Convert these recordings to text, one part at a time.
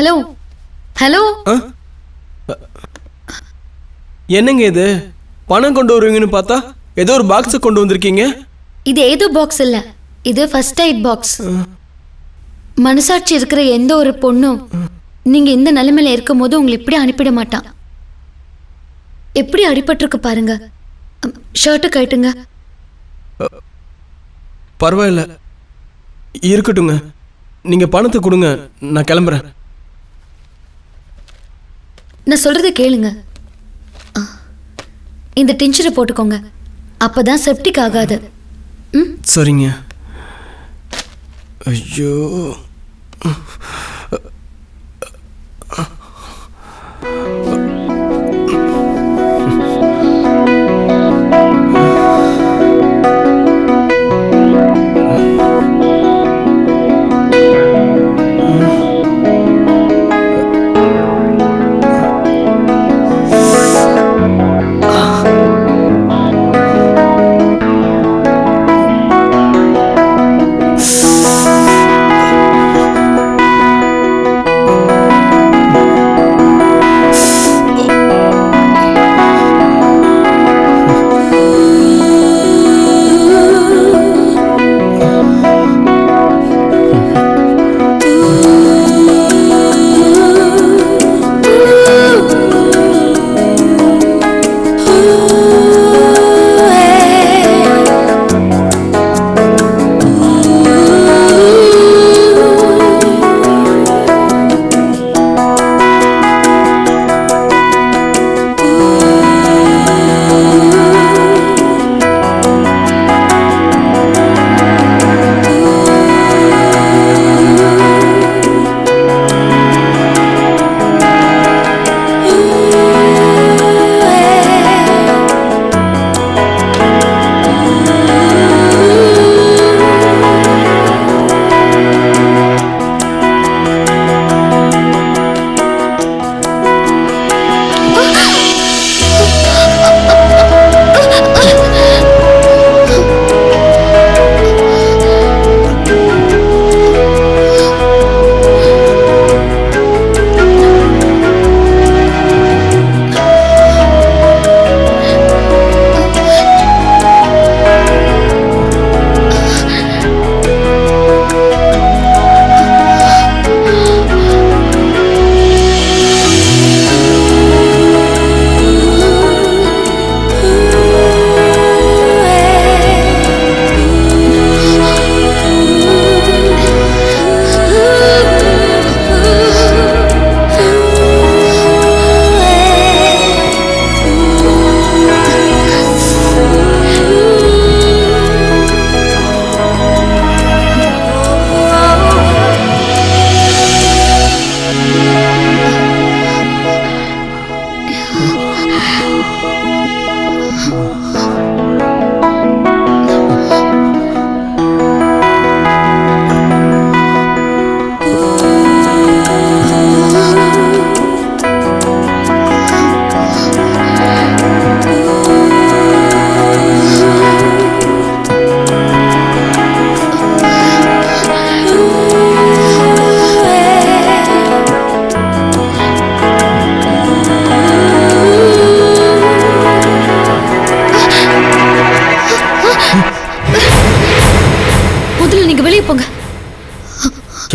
Hello hello, என்னங்க இது? பணம் கொண்டு வருவீங்கன்னு பார்த்தா ஏதோ ஒரு பாக்ஸை கொண்டு வந்திருக்கீங்க. இது ஏதோ பாக்ஸ் இல்ல, இது ஃபர்ஸ்ட் எய்ட் பாக்ஸ். மனசாட்சி இருக்கிற எந்த ஒரு பொண்ணும் நீங்க இந்த நிலைமையில இருக்கும் போது உங்களை இப்படி அனுப்பிட மாட்டான். எப்படி அடிபட்டிருக்கு பாருங்க. ஷர்ட்டை கட்டுங்க. பரவாயில்ல, இருக்கட்டுங்க. நீங்க பணத்தை கொடுங்க, நான் கிளம்புறேன். நான் சொல்றதை கேளுங்க. இந்த டின்ச்சரை போட்டுக்கோங்க, அப்பதான் செப்டிக் ஆகாது. சரிங்க. ஐயோ,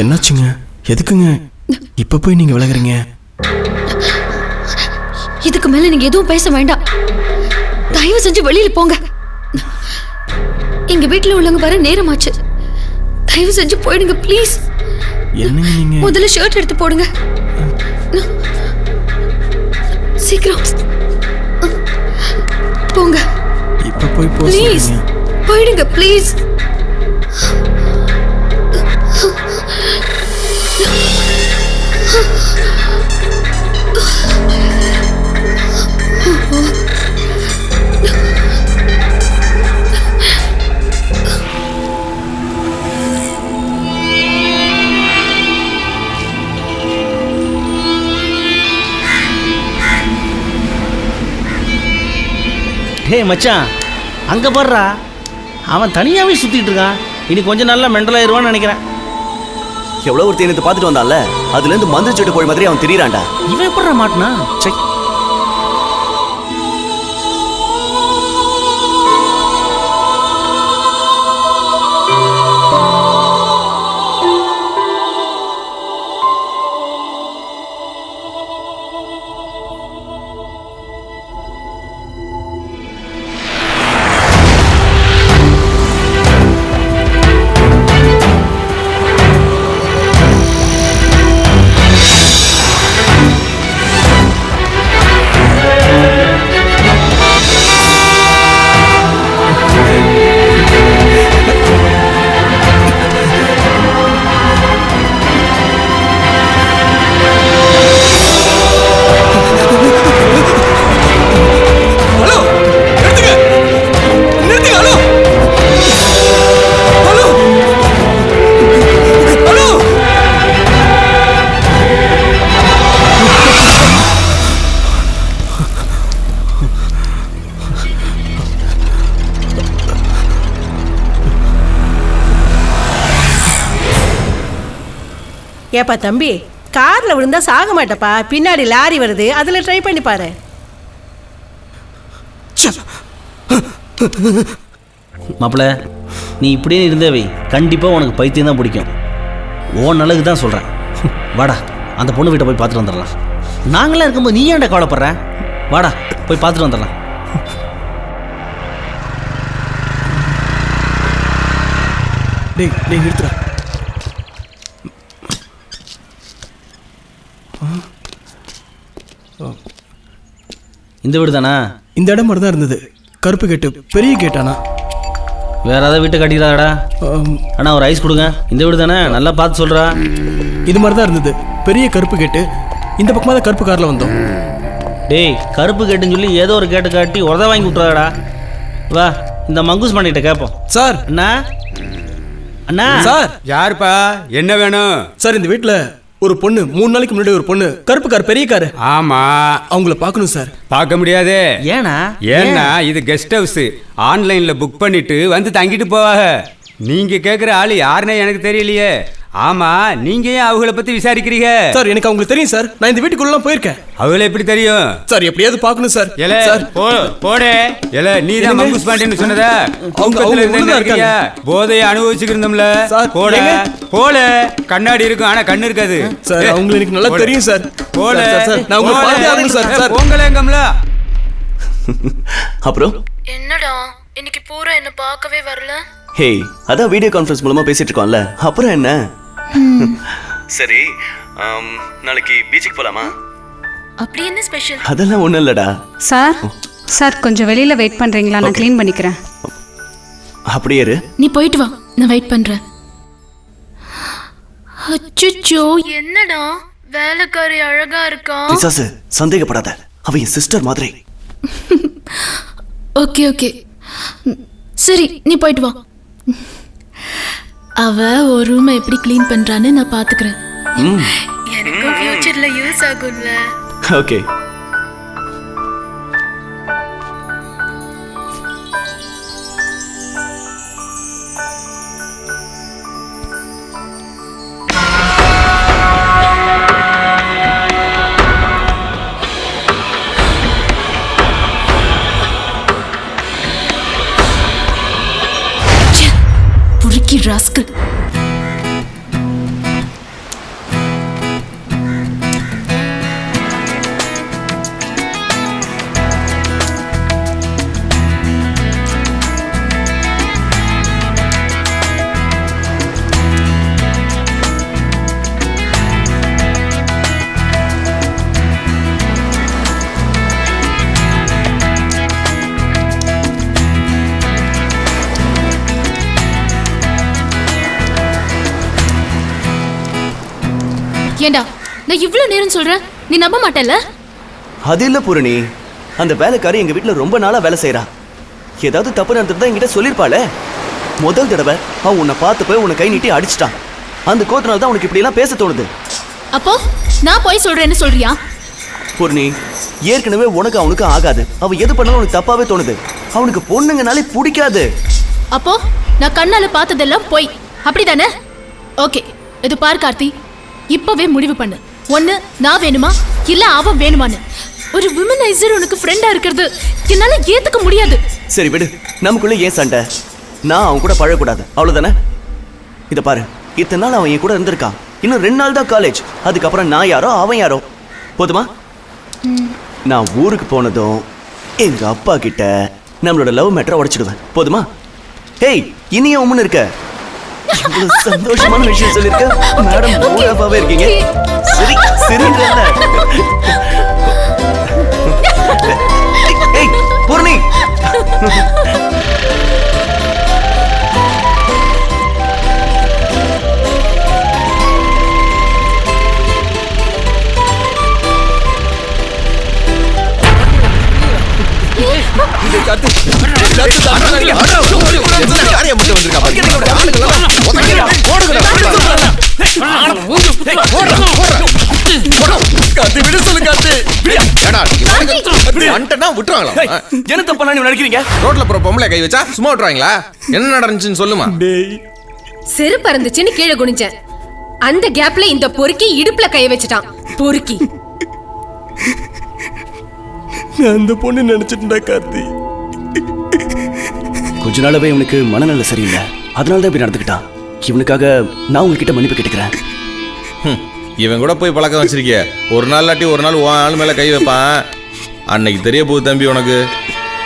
என்னாச்சுங்க? எதுக்குங்க இப்ப போய் நீங்க விலகுறீங்க? இதுக்கு மேல நீங்க எதுவும் பேச வேண்டாம். தயவு செஞ்சு வெளியில போங்க. எங்க வீட்டுல உள்ளவங்க வர நேரமாச்சு. தயவு செஞ்சு போயிடுங்க ப்ளீஸ். என்னங்க நீங்க? முதல்ல ஷர்ட் எடுத்து போடுங்க. சீக்கிரம் போங்க. இப்ப போய் ப்ளீஸ் போயிடுங்க ப்ளீஸ். ஹே மச்சான், அங்கே பாடுறா, அவன் தனியாகவே சுற்றிட்டு இருக்கான். இனி கொஞ்சம் நல்லா மெண்டல் ஆயிடுவான்னு நினைக்கிறேன். எவ்வளவு ஒரு தேனத்தை பார்த்துட்டு வந்தான்ல, அதுல இருந்து மந்திர சட்டு போய் மாதிரி அவன் திரியறான்டா. இவன் எப்படிடா மாட்டினா? சை. ஏப்பா தம்பி, கார்ல விழுந்தா சாக மாட்டப்பா. பின்னாடி லாரி வருது, அதுல ட்ரை பண்ணி பாரு. மாப்பிள்ள, நீ இப்படியே இருந்தேவை கண்டிப்பாக உனக்கு பைத்தியம் தான் பிடிக்கும். ஓ நல்லது தான் சொல்கிறேன். வாடா, அந்த பொண்ணு வீட்டை போய் பார்த்துட்டு வந்துடலாம். நாங்களாம் இருக்கும்போது நீ ஏன்டா கவலைப்படுற? வாடா, போய் பார்த்துட்டு வந்துடலாம். டேய் நிறுத்துறா. இந்த வீடு தானே? இந்த இடம் மாதிரி தான் இருந்தது. கருப்பு கேட்டு, பெரிய கேட்டானா? வேற ஏதாவது வீட்டை கட்டிக்கிறாடா? அண்ணா ஒரு ஐஸ் கொடுங்க. இந்த வீடு தானே? நல்லா பார்த்து சொல்கிறா. இது மாதிரி தான் இருந்தது. பெரிய கருப்பு கேட்டு. இந்த பக்கமாக தான் கருப்பு காரில் வந்தோம். டேய், கருப்பு கேட்டுன்னு சொல்லி ஏதோ ஒரு கேட்டு காட்டி உரத வாங்கி விட்டுறாடா. வா, இந்த மங்கூஸ் பண்ணிட்ட கேட்போம். சார். அண்ணா அண்ணா. சார். யாருப்பா, என்ன வேணும்? சார், இந்த வீட்டில் ஒரு பொண்ணு 3 நாளைக்கு முன்னாடி ஒரு பொண்ணு கருப்பு கார், பெரிய காரு. ஆமா, அவங்கள பார்க்கணும் சார். பார்க்க முடியாது. ஏன்னா இது கெஸ்ட் ஹவுஸ். ஆன்லைன்ல புக் பண்ணிட்டு வந்து தங்கிட்டு போவாங்க. நீங்க கேக்குற ஆளு யாருன்னே எனக்கு தெரியலையே. ஆமா, நீங்க ஏன் அவங்கள பத்தி விசாரிக்கிறீங்க? சார், எனக்கு அவங்களுக்கு தெரியும் சார். நான் இந்த வீட்டுக்குள்ள போயிருக்கேன். அவங்கள எப்படி தெரியும் சார்? எப்படியாவது பார்க்கணும் சார். சார் போடே. நீ தான் மங்கூஸ் பாண்டியன்னு சொன்னதா? போதையை அனுபவிச்சுக்கிருந்தோம்ல. போட போல கண்ணாடி இருக்கும், ஆனா கண்ணு இருக்காது சார். அவங்களுக்கு எனக்கு நல்லா தெரியும் சார். போல நான் உங்களை பார்த்தே ஆகணும் சார். சார் பொங்கலேங்கம்ல. அப்புறம் என்னடா இன்னைக்கு பூரா என்ன பார்க்கவே வரல? ஹே, அதான் வீடியோ கான்ஃபரன்ஸ் மூலமா பேசிட்டு இருக்கோம்ல, அப்புறம் என்ன? சரி, நாளைக்கு பீச்சுக்கு போலாமா? அப்படி என்ன ஸ்பெஷல்? அதெல்லாம் ஒண்ணும் இல்லடா. சார் கொஞ்சம் வெளியில வெயிட் பண்றீங்களா? நான் க்ளீன் பண்ணிக்கிறேன். அப்படியே இரு. நீ போயிட்டு வா, நான் வெயிட் பண்றேன். அச்சச்சோ, என்னடா வேலைக்காரி அழகா இருக்கா? பிசாசு, சந்தேகப்படாத. அவ என் சிஸ்டர் மாதிரி. ஓகே ஓகே, சரி நீ போயிட்டு வா. அவ ஒரு ரூமை எப்படி க்ளீன் பண்றான்னு நான் பாத்துக்கிறேன். எனக்கு ஃபியூச்சர்ல யூஸ் ஆகும்ல. ஓகே. புரிக்கி ராஸ்கல். ஏண்டா, நான் இவ்வளவு நேரம் சொல்றேன், நீ நம்ப மாட்டேல்ல? அது இல்ல பூரணி, அந்த வேலைக்காரி எங்க வீட்டுல ரொம்ப நாளா வேலை செய்யறா. ஏதாவது தப்பு நடந்துட்டு என்கிட்ட சொல்லிருப்பாளே. முதல் தடவை அவன் உன்னை பார்த்து போய் உன்னை கை நீட்டி அடிச்சிட்டான். அந்த கோத்தினால தான் உனக்கு இப்படி எல்லாம் பேச தோணுது. அப்போ நான் போய் சொல்றேன்னு சொல்றியா? பூரணி, ஏற்கனவே உனக்கு அவனுக்கு ஆகாது. அவ எது பண்ணாலும் உனக்கு தப்பாவே தோணுது. அவனுக்கு பொண்ணுங்கனாலே பிடிக்காது. அப்போ நான் கண்ணால பார்த்ததெல்லாம் போய் அப்படிதானே? ஓகே, இது பார் கார்த்தி, இப்பவே முடிவு பண்ணு. ஒண்ணு நான் வேணுமா இல்ல அவன் வேணுமான்னு. ஒரு விமனைசர் உனக்கு ஃப்ரெண்டா இருக்கிறது என்னால ஏத்துக்க முடியாது. சரி விடு, நமக்குள்ள ஏன் சண்டை? நான் அவன் கூட பழகக்கூடாது அவ்வளவுதானே? இத பாரு, இத்தனை நாள் அவன் என் கூட இருந்திருக்கான். இன்னும் 2 நாள் தான் காலேஜ். அதுக்கப்புறம் நான் யாரோ அவன் யாரோ. போதுமா? நான் ஊருக்கு போனதும் எங்க அப்பா கிட்ட நம்மளோட லவ் மேட்டரை உடைச்சிடுவேன். போதுமா? ஹேய், இனியும் உம்முன்னு இருக்க. இவ்வளவு சந்தோஷமான விஷயம் சொல்லிருக்க. மேடம் மூடாவே இருக்கீங்க. சரி சரின்றல்ல. ஏய் பூர்ணி, என்ன தப்பா நீங்க நினைக்கிறீங்க? ரோட்ல போற பொம்பளை கை வச்சா சும்மா விட்டுறாங்களா? என்ன நடந்துச்சுன்னு சொல்லுமா. செருப்பு இருந்துச்சுன்னு கீழே குனிஞ்சேன். அந்த கேப்ல இந்த பொறுக்கி இடுப்புல கை வச்சுட்டான். பொறுக்கி. நான் அந்த பொண்ணு நினைச்சிட்டா கார்த்தி. கொஞ்ச நாளாவே இவனுக்கு மனநல சரியில்லை, அதனால தான் இப்படி நடந்துக்கிட்டான். இவனுக்காக நான் உங்ககிட்ட மன்னிப்பு கேட்டுக்கிறேன். இவன் கூட போய் பழக்கம் வச்சிருக்கிய. ஒரு நாள் இல்லாட்டி ஒரு நாள் உன் ஆள் மேல கை வைப்பான். அன்னைக்கு தெரிய போகுது தம்பி உனக்கு.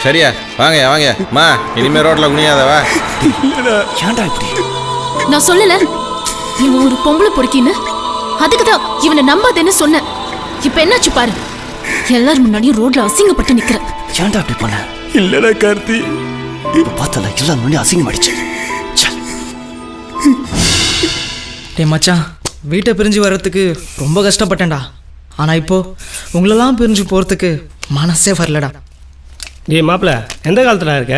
சரியா? வாங்க வாங்க மா, இனிமே ரோட்ல குனியாதவா. ஏன்டா இப்படி? நான் சொல்லல இவன் ஒரு பொம்பளை பொறுக்கின்னு. அதுக்குதான் இவனை நம்பாதேன்னு சொன்னேன். இப்ப என்னாச்சு பாரு, எல்லாரும் முன்னாடியும் ரோட்ல அசிங்கப்பட்டு நிக்கிறேன். ஏன்டா இப்படி பண்ண? இல்லடா கார்த்தி, இப்ப பார்த்தல எல்லாம் முன்னாடி அசிங்கமாயிடுச்சு. டேய் மச்சான், வீட்டை பிரிஞ்சு வர்றதுக்கு ரொம்ப கஷ்டப்பட்டேன்டா. ஆனால் இப்போ உங்களெல்லாம் பிரிஞ்சு போகிறதுக்கு மனசே வரலடா. டேய் மாப்பிள்ள, எந்த காலத்தில் இருக்க?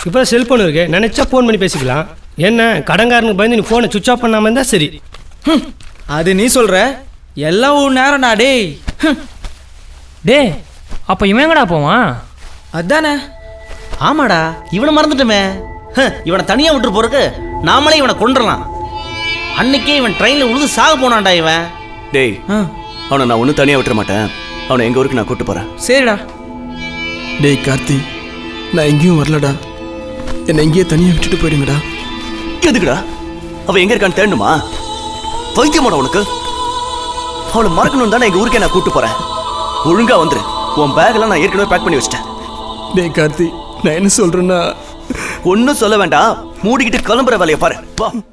இப்போ செல்ஃபோன் இருக்கு, நினச்சா ஃபோன் பண்ணி பேசிக்கலாம். என்ன கடன்காரனுக்கு பயந்து நீ ஃபோனை சுவிச் ஆஃப் பண்ணாமல் இருந்தால் சரி. அது நீ சொல்கிற, எல்லாம் ஒரு நேரம்டா டேய். டே அப்போ இவன் எங்கடா போவான்? அதானே. ஆமாடா, இவனை மறந்துட்டோமே. இவனை தனியாக விட்டு போறதுக்கு நாமளே இவனை கொண்டுடலாம். அன்னைக்கே இவன் ட்ரெயினில் உழுது சாக போனான்டா இவன். டேய், அவனை நான் ஒன்றும் தனியாக விட்டுற மாட்டேன். அவனை எங்கள் ஊருக்கு நான் கூட்டு போகிறேன். சரிடா. டேய் கார்த்தி, நான் எங்கேயும் வரலடா. என்னை எங்கேயே தனியாக விட்டுட்டு போயிடுங்கடா. எதுக்குடா? அவன் எங்கே இருக்கான்னு தேடணுமா? பைத்தியமாடா உனக்கு? அவளை மறக்கணும் தானே எங்கள் ஊருக்கே நான் கூட்டு போகிறேன். ஒழுங்கா வந்துரு. உன் பேக்கெல்லாம் நான் ஏற்கனவே பேக் பண்ணி வச்சிட்டேன். டேய் கார்த்தி, நான் என்ன சொல்றேன்னா, ஒன்றும் சொல்ல வேண்டாம். மூடிக்கிட்டு கிளம்புற வேலையை பாரு. வா.